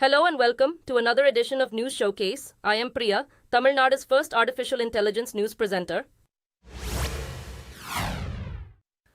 Hello and welcome to another edition of News Showcase. I am Priya, Tamil Nadu's first artificial intelligence news presenter.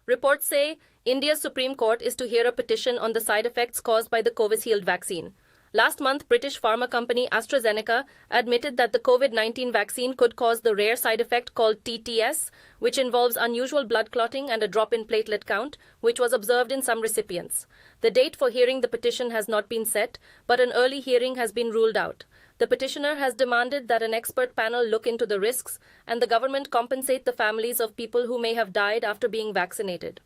Reports say India's Supreme Court is to hear a petition on the side effects caused by the Covishield vaccine. Last month, British pharma company AstraZeneca admitted that the COVID-19 vaccine could cause the rare side effect called TTS, which involves unusual blood clotting and a drop in platelet count, which was observed in some recipients. The date for hearing the petition has not been set, but an early hearing has been ruled out. The petitioner has demanded that an expert panel look into the risks and the government compensate the families of people who may have died after being vaccinated.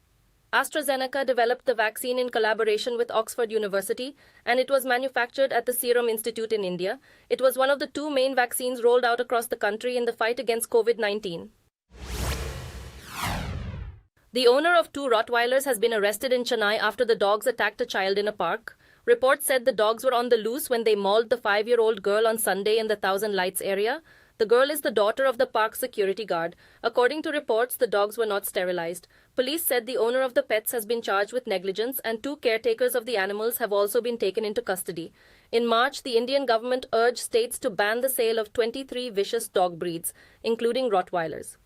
AstraZeneca developed the vaccine in collaboration with Oxford University, and it was manufactured at the Serum Institute in India. It was one of the two main vaccines rolled out across the country in the fight against COVID-19. The owner of two Rottweilers has been arrested in Chennai after the dogs attacked a child in a park. Reports said the dogs were on the loose when they mauled the 5-year-old girl on Sunday in the Thousand Lights area. The girl is the daughter of the park's security guard. According to reports, the dogs were not sterilized. Police said the owner of the pets has been charged with negligence and two caretakers of the animals have also been taken into custody. In March, the Indian government urged states to ban the sale of 23 vicious dog breeds, including Rottweilers.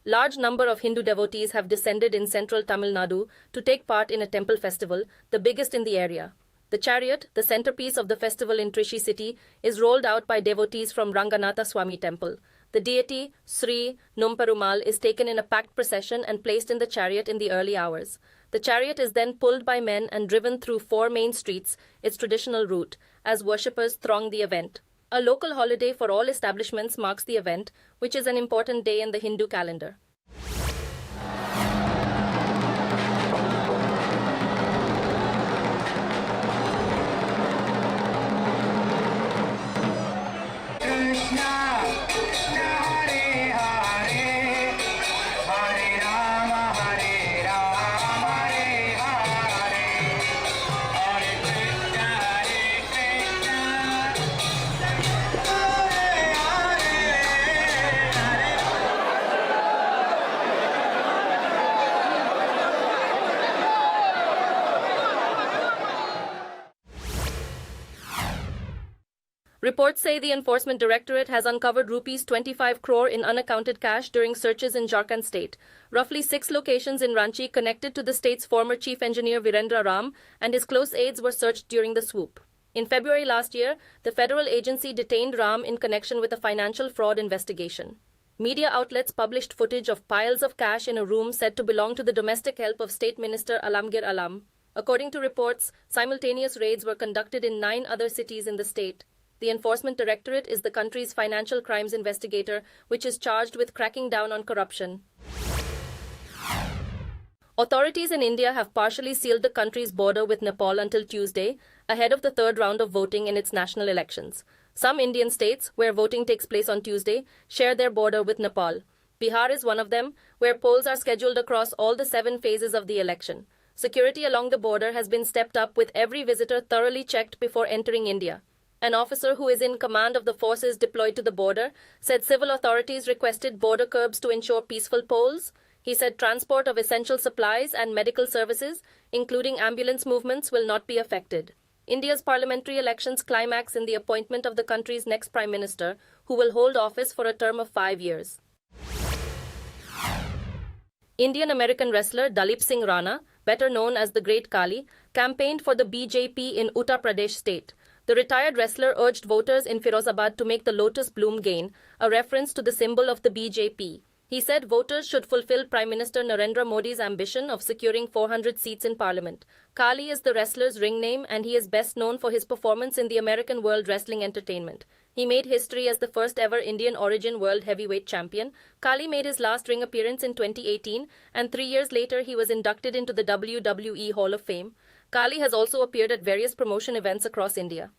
Large number of Hindu devotees have descended in central Tamil Nadu to take part in a temple festival, the biggest in the area. The chariot, the centerpiece of the festival in Trichy city, is rolled out by devotees from Ranganatha Swami temple. The deity, Sri Numperumal, is taken in a packed procession and placed in the chariot in the early hours. The chariot is then pulled by men and driven through 4 main streets, its traditional route, as worshippers throng the event. A local holiday for all establishments marks the event, which is an important day in the Hindu calendar. Reports say the Enforcement Directorate has uncovered rupees 25 crore in unaccounted cash during searches in Jharkhand state. Roughly 6 locations in Ranchi connected to the state's former chief engineer Virendra Ram and his close aides were searched during the swoop. In February last year, the federal agency detained Ram in connection with a financial fraud investigation. Media outlets published footage of piles of cash in a room said to belong to the domestic help of State Minister Alamgir Alam. According to reports, simultaneous raids were conducted in 9 other cities in the state. The Enforcement Directorate is the country's financial crimes investigator, which is charged with cracking down on corruption. Authorities in India have partially sealed the country's border with Nepal until Tuesday, ahead of the third round of voting in its national elections. Some Indian states, where voting takes place on Tuesday, share their border with Nepal. Bihar is one of them, where polls are scheduled across all the 7 phases of the election. Security along the border has been stepped up with every visitor thoroughly checked before entering India. An officer who is in command of the forces deployed to the border said civil authorities requested border curbs to ensure peaceful polls. He said transport of essential supplies and medical services, including ambulance movements, will not be affected. India's parliamentary elections climax in the appointment of the country's next prime minister, who will hold office for a term of 5 years. Indian-American wrestler Dalip Singh Rana, better known as the Great Kali, campaigned for the BJP in Uttar Pradesh state. The retired wrestler urged voters in Firozabad to make the lotus bloom gain, a reference to the symbol of the BJP. He said voters should fulfill Prime Minister Narendra Modi's ambition of securing 400 seats in parliament. Kali is the wrestler's ring name and he is best known for his performance in the American World Wrestling Entertainment. He made history as the first ever Indian origin world heavyweight champion. Kali made his last ring appearance in 2018 and 3 years later he was inducted into the WWE Hall of Fame. Kali has also appeared at various promotion events across India.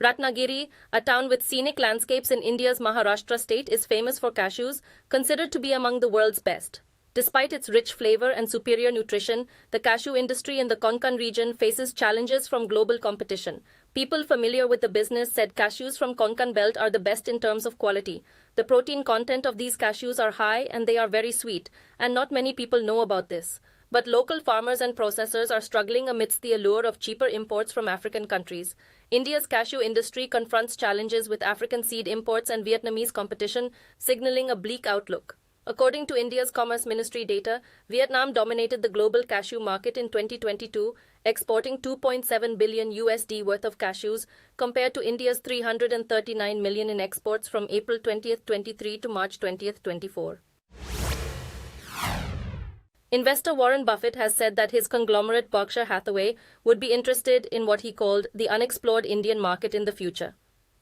Ratnagiri, a town with scenic landscapes in India's Maharashtra state, is famous for cashews, considered to be among the world's best. Despite its rich flavor and superior nutrition, the cashew industry in the Konkan region faces challenges from global competition. People familiar with the business said cashews from Konkan belt are the best in terms of quality. The protein content of these cashews are high and they are very sweet, and not many people know about this. but local farmers and processors are struggling amidst the allure of cheaper imports from African countries. India's cashew industry confronts challenges with African seed imports and Vietnamese competition, signaling a bleak outlook. According to India's Commerce Ministry data, Vietnam dominated the global cashew market in 2022, exporting 2.7 billion USD worth of cashews, compared to India's 339 million in exports from April 20th, 23 to March 20th, 24. Investor Warren Buffett has said that his conglomerate Berkshire Hathaway would be interested in what he called the unexplored Indian market in the future.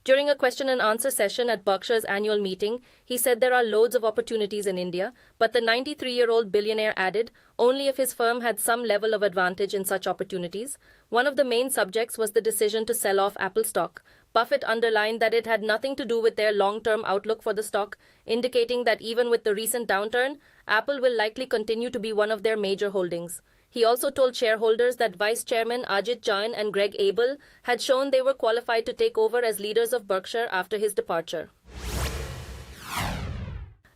During a question and answer session at Berkshire's annual meeting, he said there are loads of opportunities in India, but the 93-year-old billionaire added only if his firm had some level of advantage in such opportunities. One of the main subjects was the decision to sell off Apple stock. Buffett underlined that it had nothing to do with their long-term outlook for the stock, indicating that even with the recent downturn, Apple will likely continue to be one of their major holdings. He also told shareholders that Vice Chairman Ajit Jain and Greg Abel had shown they were qualified to take over as leaders of Berkshire after his departure.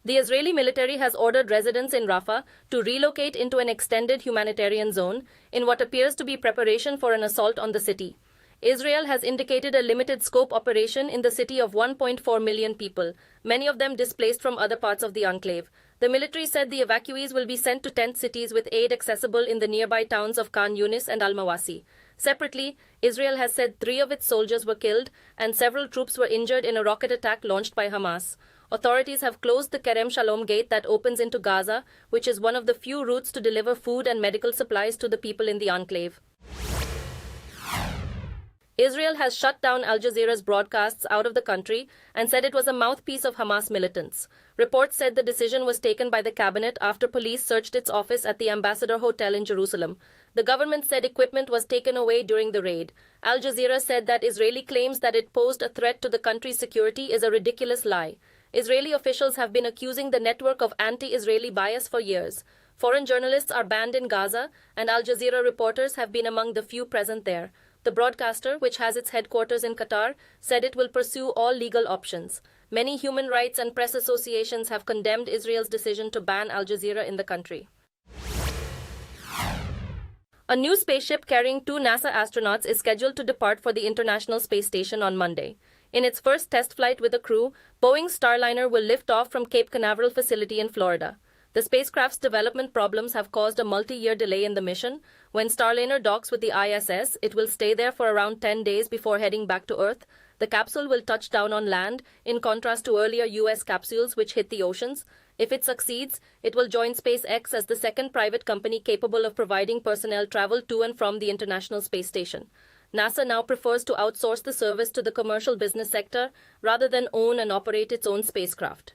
The Israeli military has ordered residents in Rafah to relocate into an extended humanitarian zone in what appears to be preparation for an assault on the city. Israel has indicated a limited scope operation in the city of 1.4 million people, many of them displaced from other parts of the enclave. The military said the evacuees will be sent to tent cities with aid accessible in the nearby towns of Khan Yunis and Al-Mawasi. Separately, Israel has said 3 of its soldiers were killed and several troops were injured in a rocket attack launched by Hamas. Authorities have closed the Kerem Shalom gate that opens into Gaza, which is one of the few routes to deliver food and medical supplies to the people in the enclave. Israel has shut down Al Jazeera's broadcasts out of the country and said it was a mouthpiece of Hamas militants. Reports said the decision was taken by the cabinet after police searched its office at the Ambassador Hotel in Jerusalem. The government said equipment was taken away during the raid. Al Jazeera said that Israeli claims that it posed a threat to the country's security is a ridiculous lie. Israeli officials have been accusing the network of anti-Israeli bias for years. Foreign journalists are banned in Gaza, and Al Jazeera reporters have been among the few present there. The broadcaster, which has its headquarters in Qatar, said it will pursue all legal options. Many human rights and press associations have condemned Israel's decision to ban Al Jazeera in the country. A new spaceship carrying 2 NASA astronauts is scheduled to depart for the International Space Station on Monday. In its first test flight with a crew, Boeing's Starliner will lift off from Cape Canaveral facility in Florida. The spacecraft's development problems have caused a multi-year delay in the mission. When Starliner docks with the ISS, it will stay there for around 10 days before heading back to Earth. The capsule will touch down on land, in contrast to earlier U.S. capsules which hit the oceans. If it succeeds, it will join SpaceX as the second private company capable of providing personnel travel to and from the International Space Station. NASA now prefers to outsource the service to the commercial business sector rather than own and operate its own spacecraft.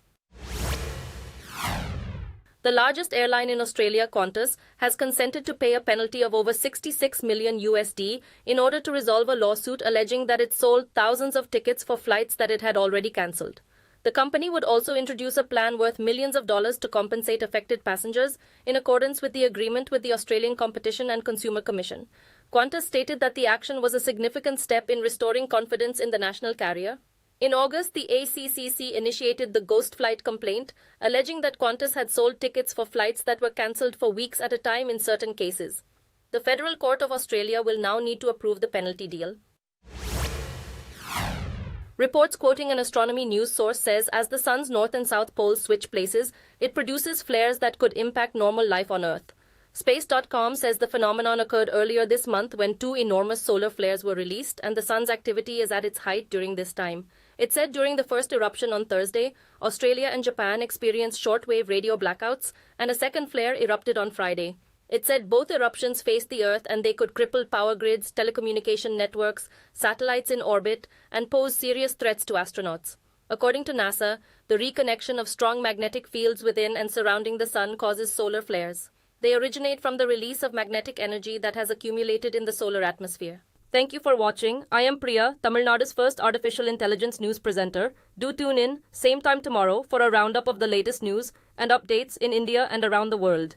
The largest airline in Australia, Qantas, has consented to pay a penalty of over 66 million USD in order to resolve a lawsuit alleging that it sold thousands of tickets for flights that it had already cancelled. The company would also introduce a plan worth millions of dollars to compensate affected passengers in accordance with the agreement with the Australian Competition and Consumer Commission. Qantas stated that the action was a significant step in restoring confidence in the national carrier. In August, the ACCC initiated the ghost flight complaint, alleging that Qantas had sold tickets for flights that were cancelled for weeks at a time in certain cases. The Federal Court of Australia will now need to approve the penalty deal. Reports quoting an astronomy news source says as the sun's north and south poles switch places, it produces flares that could impact normal life on Earth. Space.com says the phenomenon occurred earlier this month when 2 enormous solar flares were released and the sun's activity is at its height during this time. It said during the first eruption on Thursday, Australia and Japan experienced shortwave radio blackouts and a second flare erupted on Friday. It said both eruptions faced the Earth and they could cripple power grids, telecommunication networks, satellites in orbit, and pose serious threats to astronauts. According to NASA, the reconnection of strong magnetic fields within and surrounding the sun causes solar flares. They originate from the release of magnetic energy that has accumulated in the solar atmosphere. Thank you for watching. I am Priya, Tamil Nadu's first artificial intelligence news presenter. Do tune in, same time tomorrow, for a roundup of the latest news and updates in India and around the world.